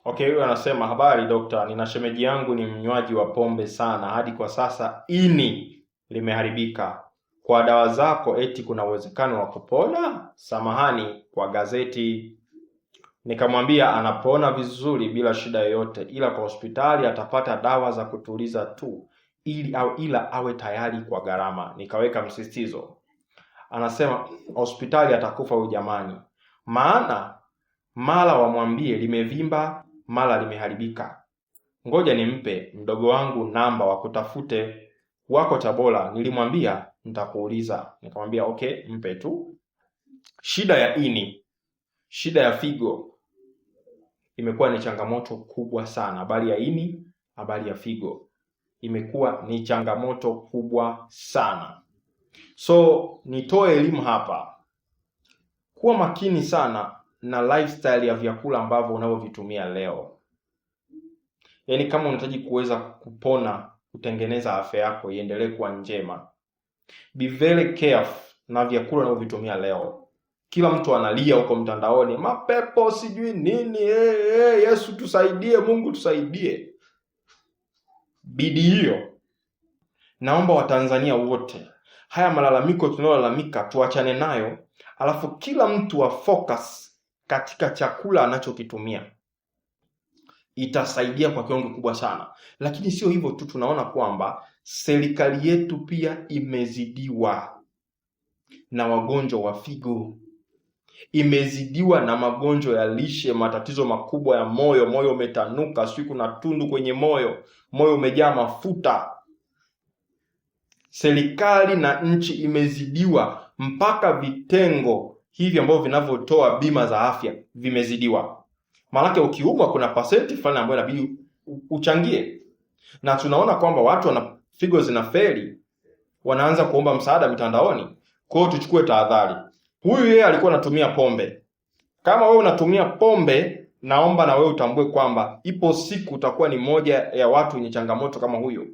Okay, huyu anasema habari dokta, nina shemeji yangu ni mnywaji wa pombe sana hadi kwa sasa ini limeharibika. Kwa dawa zako eti kuna uwezekano wa kupona? Samahani kwa gazeti. Nikamwambia anapona vizuri bila shida yoyote, ila kwa hospitali atapata dawa za kutuliza tu ila awe tayari kwa gharama. Nikaweka msisitizo. Anasema hospitali atakufa huyu jamani, maana mara wamwambie limevimba, mara limeharibika. Ngoja nimpe mdogo wangu namba wakutafute, wako Tabora. Nilimwambia nitakuuliza. Nikamwambia okay, mpe tu. Shida ya ini, shida ya figo imekuwa ni changamoto kubwa sana. Habari ya ini, habari ya figo imekuwa ni changamoto kubwa sana. So nitoe elimu hapa, kuwa makini sana na lifestyle ya vyakula ambavyo unavyovitumia leo. Yaani kama unahitaji kuweza kupona, kutengeneza afya yako iendelee kuwa njema, be very careful na vyakula unavyovitumia leo. Kila mtu analia huko mtandaoni, mapepo sijui nini, Yesu tusaidie, Mungu tusaidie. Bidi hiyo, naomba Watanzania wote, haya malalamiko tunayolalamika tuachane nayo, alafu kila mtu wa focus katika chakula anachokitumia. Itasaidia kwa kiwango kikubwa sana. Lakini sio hivyo tu, tunaona kwamba serikali yetu pia imezidiwa na wagonjwa wa figo, imezidiwa na magonjwa ya lishe, matatizo makubwa ya moyo. Moyo umetanuka, sio kuna tundu kwenye moyo, moyo umejaa mafuta. Serikali na nchi imezidiwa, mpaka vitengo hivi ambavyo vinavyotoa bima za afya vimezidiwa. Maana ukiumwa kuna pasenti fulani ambayo inabidi uchangie. Na tunaona kwamba watu wana figo zinafeli, wanaanza kuomba msaada mitandaoni. Kwa hiyo tuchukue tahadhari. Huyu yeye alikuwa anatumia pombe. Kama wewe unatumia pombe, naomba na wewe utambue kwamba ipo siku utakuwa ni moja ya watu wenye changamoto kama huyo.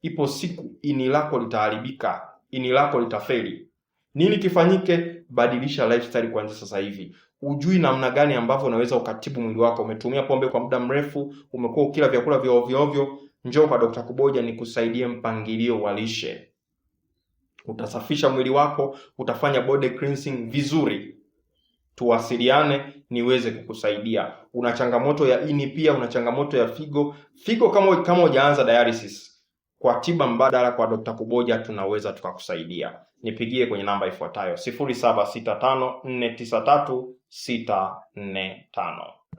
Ipo siku ini lako litaharibika, ini lako litafeli. Nini kifanyike? Badilisha lifestyle kuanzia sasa hivi. Ujui namna gani ambavyo unaweza ukatibu mwili wako. Umetumia pombe kwa muda mrefu, umekuwa ukila vyakula vya ovyo ovyo, njoo kwa Dr. Kuboja nikusaidie mpangilio wa lishe. Utasafisha mwili wako, utafanya body cleansing vizuri. Tuwasiliane niweze kukusaidia. Una changamoto ya ini pia, una changamoto ya figo. Figo kama hujaanza dialysis, kwa tiba mbadala kwa Dr. Kuboja tunaweza tukakusaidia. Nipigie kwenye namba ifuatayo 0765493645.